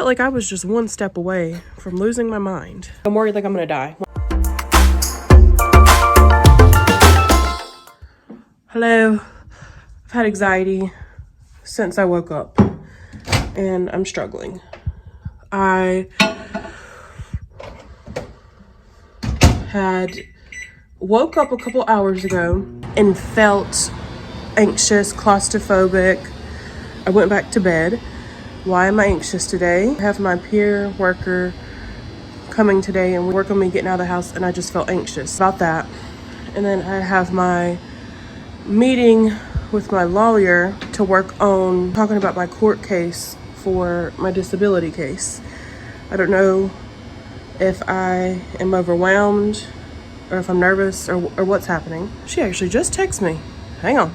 Felt like I was just one step away from losing my mind. I'm worried like I'm gonna die. Hello. I've had anxiety since I woke up and I'm struggling. I had woke up a couple hours ago and felt anxious, claustrophobic. I went back to bed. Why am I anxious today? I have my peer worker coming today and work on me getting out of the house, and I just felt anxious about that. And then I have my meeting with my lawyer to work on talking about my court case for my disability case. I don't know if I am overwhelmed or if I'm nervous or what's happening. She actually just texted me. Hang on.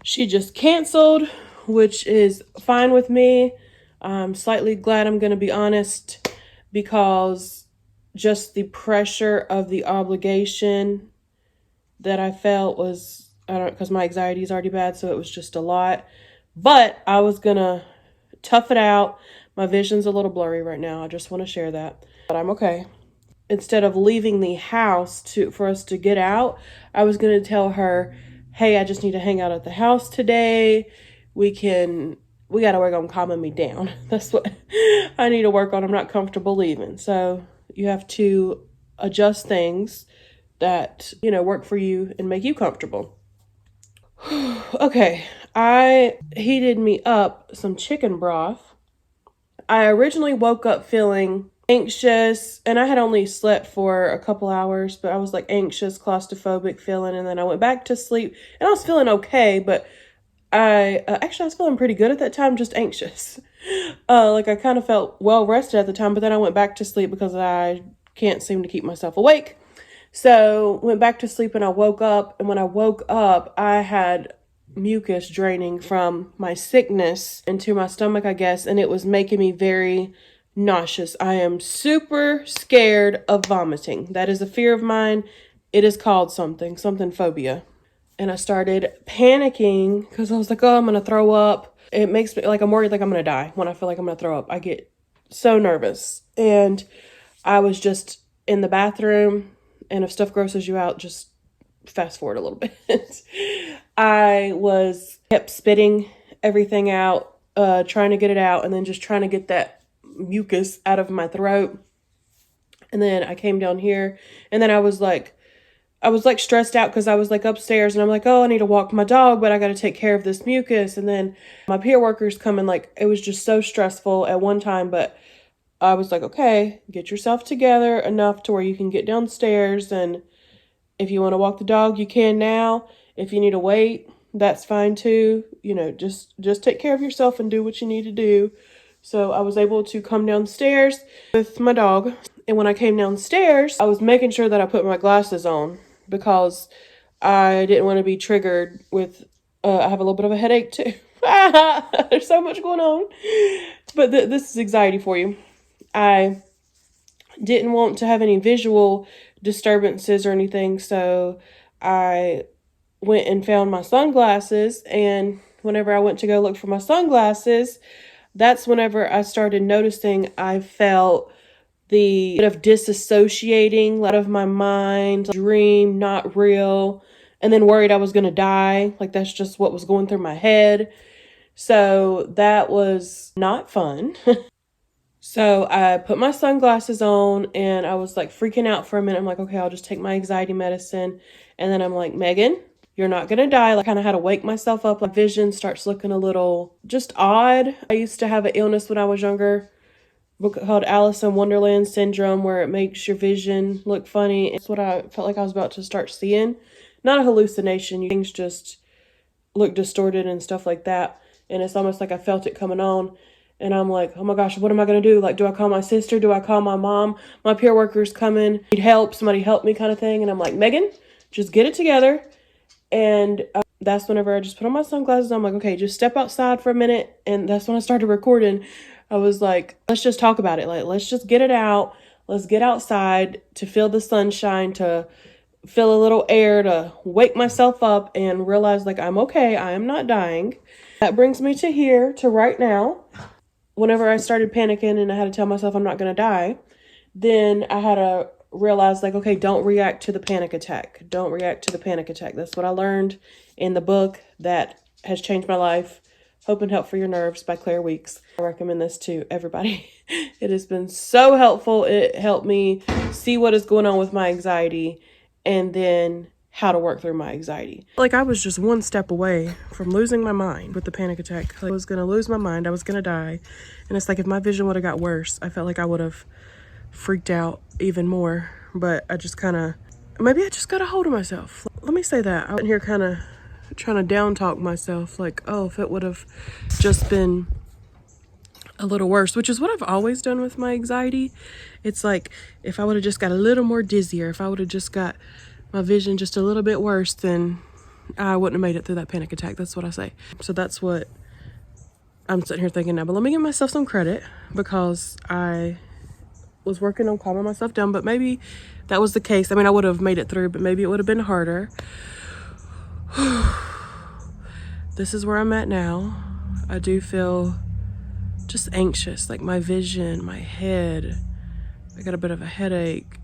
She just canceled, which is fine with me. I'm slightly glad, I'm going to be honest, because just the pressure of the obligation that I felt was, because my anxiety is already bad, so it was just a lot. But I was going to tough it out. My vision's a little blurry right now. I just want to share that. But I'm okay. Instead of leaving the house for us to get out, I was going to tell her, hey, I just need to hang out at the house today. We got to work on calming me down. That's what I need to work on. I'm not comfortable leaving. So you have to adjust things that, work for you and make you comfortable. Okay, I heated me up some chicken broth. I originally woke up feeling anxious, and I had only slept for a couple hours, but I was like anxious, claustrophobic feeling, and then I went back to sleep, and I was feeling okay, but I was feeling pretty good at that time, just anxious. Like I kind of felt well rested at the time, but then I went back to sleep because I can't seem to keep myself awake. So went back to sleep and I woke up, and when I woke up, I had mucus draining from my sickness into my stomach, I guess, and it was making me very nauseous. I am super scared of vomiting. That is a fear of mine. It is called something phobia. And I started panicking because I was like, oh, I'm going to throw up. It makes me like, I'm worried like I'm going to die when I feel like I'm going to throw up. I get so nervous. And I was just in the bathroom, and if stuff grosses you out, just fast forward a little bit. I kept spitting everything out, trying to get it out, and then just trying to get that mucus out of my throat. And then I came down here, and then I was stressed out because I was like upstairs, and I'm like, oh, I need to walk my dog, but I got to take care of this mucus. And then my peer workers coming, like, it was just so stressful at one time, but I was like, okay, get yourself together enough to where you can get downstairs, and if you want to walk the dog, you can now. If you need to wait, that's fine too. Just take care of yourself and do what you need to do. So I was able to come downstairs with my dog. And when I came downstairs, I was making sure that I put my glasses on because I didn't want to be triggered with, I have a little bit of a headache too. There's so much going on. But this is anxiety for you. I didn't want to have any visual disturbances or anything, so I went and found my sunglasses, and whenever I went to go look for my sunglasses, that's whenever I started noticing I felt the bit of disassociating out of my mind, dream, not real, and then worried I was going to die. Like that's just what was going through my head. So that was not fun. So I put my sunglasses on and I was like freaking out for a minute. I'm like, okay, I'll just take my anxiety medicine. And then I'm like, Megan, you're not going to die. Like, I kind of had to wake myself up. My vision starts looking a little just odd. I used to have an illness when I was younger, book called Alice in Wonderland syndrome, where it makes your vision look funny. It's what I felt like I was about to start seeing. Not a hallucination. Things just look distorted and stuff like that. And it's almost like I felt it coming on. And I'm like, oh my gosh, what am I going to do? Like, do I call my sister? Do I call my mom? My peer worker's coming. Need help. Somebody help me kind of thing. And I'm like, Megan, just get it together. And that's whenever I just put on my sunglasses. I'm like, okay, just step outside for a minute. And that's when I started recording. I was like, let's just talk about it. Like, let's just get it out. Let's get outside to feel the sunshine, to feel a little air, to wake myself up and realize like I'm okay. I am not dying. That brings me to right now. whenever I started panicking and I had to tell myself I'm not going to die, then I had to realize, like, okay, don't react to the panic attack. Don't react to the panic attack. That's what I learned in the book that has changed my life. Hope and Help for Your Nerves by Claire Weeks. I recommend this to everybody. It has been so helpful. It helped me see what is going on with my anxiety and then how to work through my anxiety. Like, I was just one step away from losing my mind with the panic attack. I was going to lose my mind. I was going to die. And it's like, if my vision would have got worse, I felt like I would have freaked out even more. But I just kind of, maybe I just got a hold of myself. Let me say that. I'm here kind of trying to down talk myself, like, oh, if it would have just been a little worse, which is what I've always done with my anxiety. It's like, if I would have just got a little more dizzy, or if I would have just got my vision just a little bit worse, then I wouldn't have made it through that panic attack. That's what I say. So that's what I'm sitting here thinking now. But let me give myself some credit, because I was working on calming myself down, but maybe that was the case. I mean, I would have made it through, but maybe it would have been harder. This is where I'm at now. I do feel just anxious, like my vision, my head. I got a bit of a headache.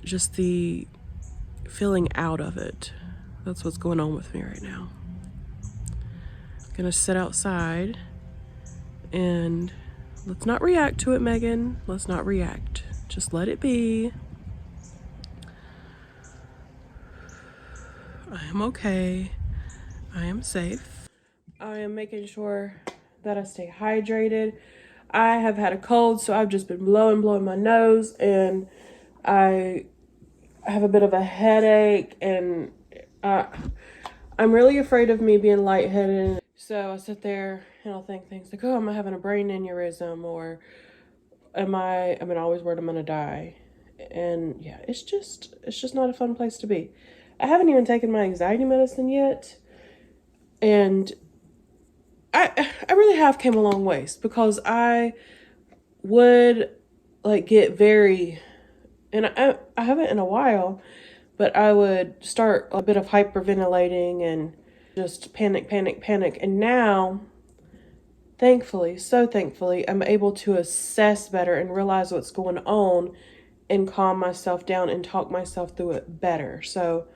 Just the feeling out of it. That's what's going on with me right now. I'm gonna sit outside and let's not react to it, Megan. Let's not react. Just let it be. I am okay. I am safe. I am making sure that I stay hydrated. I have had a cold, so I've just been blowing my nose, and I have a bit of a headache, and I'm really afraid of me being lightheaded. So I sit there and I'll think things like, oh, am I having a brain aneurysm, or am I always worried I'm gonna die. And yeah, it's just not a fun place to be. I haven't even taken my anxiety medicine yet, and I really have came a long ways, because I would like get very, and I haven't in a while, but I would start a bit of hyperventilating and just panic. And now, thankfully, so thankfully, I'm able to assess better and realize what's going on and calm myself down and talk myself through it better. So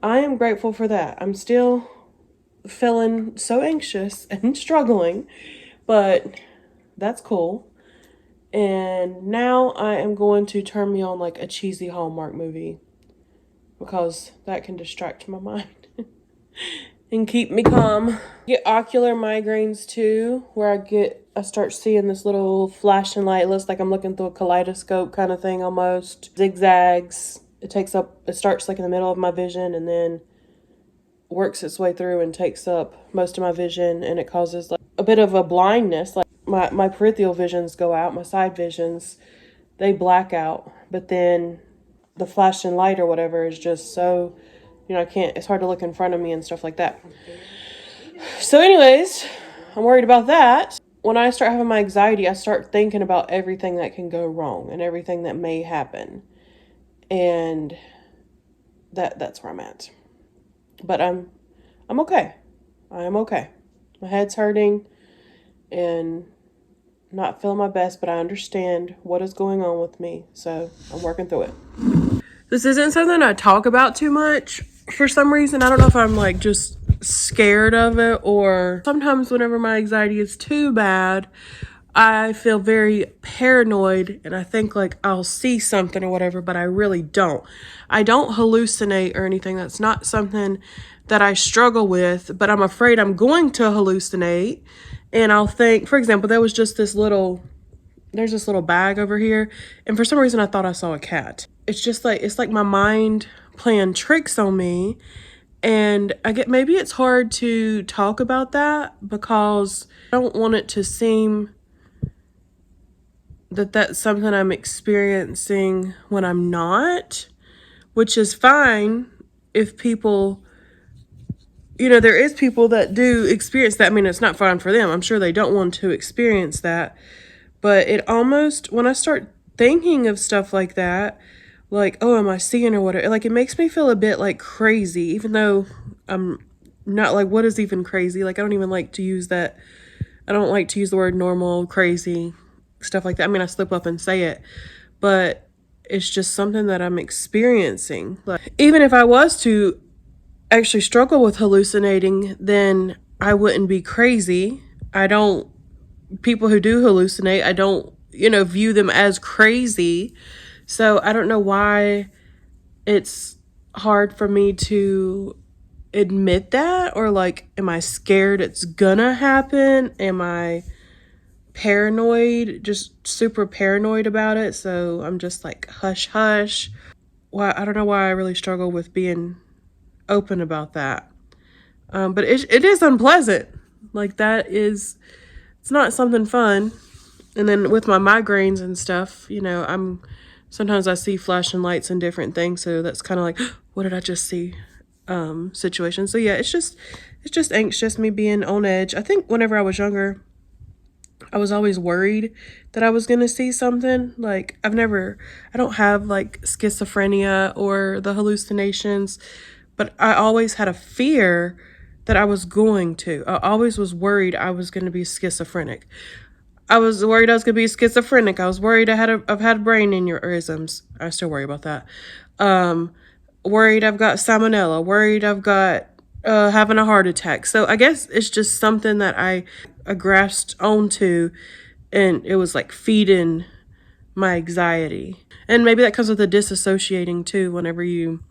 I am grateful for that. I'm still feeling so anxious and struggling, but that's cool. And now I am going to turn me on like a cheesy Hallmark movie, because that can distract my mind and keep me calm. I get ocular migraines too, where I start seeing this little flashing light. It looks like I'm looking through a kaleidoscope kind of thing almost. Zigzags. It starts like in the middle of my vision and then works its way through and takes up most of my vision, and it causes like a bit of a blindness. Like my peripheral visions go out, my side visions, they black out, but then the flashing light or whatever is just so, it's hard to look in front of me and stuff like that. So anyways, I'm worried about that. When I start having my anxiety, I start thinking about everything that can go wrong and everything that may happen. And that's where I'm at. But I'm okay. I am okay. My head's hurting and not feeling my best, but I understand what is going on with me. So I'm working through it. This isn't something I talk about too much for some reason. I don't know if I'm like just scared of it, or sometimes whenever my anxiety is too bad, I feel very paranoid and I think like I'll see something or whatever, but I really don't. I don't hallucinate or anything. That's not something that I struggle with, but I'm afraid I'm going to hallucinate. And I'll think, for example, there's this little bag over here, and for some reason I thought I saw a cat. It's like my mind playing tricks on me, and maybe it's hard to talk about that because I don't want it to seem that that's something I'm experiencing when I'm not, which is fine if people, there is people that do experience that. I mean, it's not fine for them. I'm sure they don't want to experience that. But it almost, when I start thinking of stuff like that, like, oh, am I seeing or whatever, like it makes me feel a bit like crazy, even though I'm not. Like, what is even crazy? Like, I don't even like to use that I don't like to use the word normal, crazy, stuff like that. I mean, I slip up and say it, but it's just something that I'm experiencing. Like, even if I was to actually struggle with hallucinating, then I wouldn't be crazy. People who do hallucinate, I don't, view them as crazy. So I don't know why it's hard for me to admit that, or like, am I scared it's gonna happen? Am I paranoid, just super paranoid about it? So I'm just like, hush, hush. Well, I don't know why I really struggle with being open about that. But it is unpleasant. Like, it's not something fun. And then with my migraines and stuff, sometimes I see flashing lights and different things. So that's kind of like, what did I just see? Situation. So yeah, it's just anxious, me being on edge. I think whenever I was younger, I was always worried that I was going to see something. Like, I don't have like schizophrenia or the hallucinations, but I always had a fear that I was going to. I always was worried I was going to be schizophrenic. I was worried I was going to be schizophrenic. I was worried I've had brain aneurysms. I still worry about that. Worried I've got salmonella. Worried I've got having a heart attack. So I guess it's just something that I grasped onto, and it was like feeding my anxiety. And maybe that comes with the disassociating too. Whenever you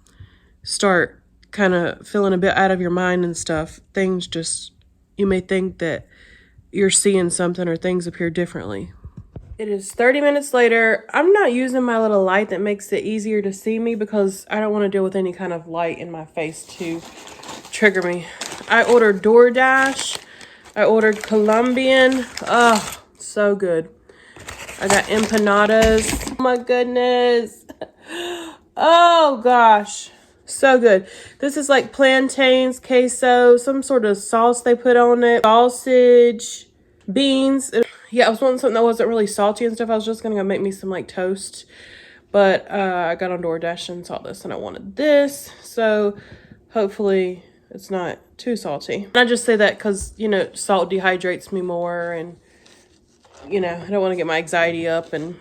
start kind of feeling a bit out of your mind and stuff, you may think that you're seeing something or things appear differently. It is 30 minutes later. I'm not using my little light that makes it easier to see me because I don't want to deal with any kind of light in my face to trigger me. I ordered DoorDash. I ordered Colombian. Oh, so good. I got empanadas. Oh my goodness. Oh gosh. So good. This is like plantains, queso, some sort of sauce they put on it, sausage, beans. Yeah, I was wanting something that wasn't really salty and stuff. I was just gonna go make me some like toast, but I got on DoorDash and saw this and I wanted this. So hopefully it's not too salty. And I just say that because, salt dehydrates me more, and, I don't want to get my anxiety up and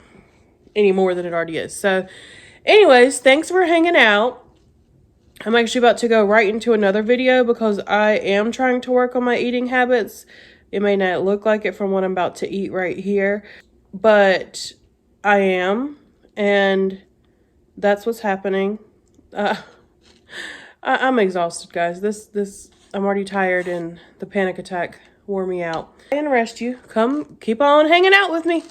any more than it already is. So anyways, thanks for hanging out. I'm actually about to go right into another video because I am trying to work on my eating habits. It may not look like it from what I'm about to eat right here, but I am, and that's what's happening. I'm exhausted, guys. I'm already tired, and the panic attack wore me out. And rest you. Come keep on hanging out with me.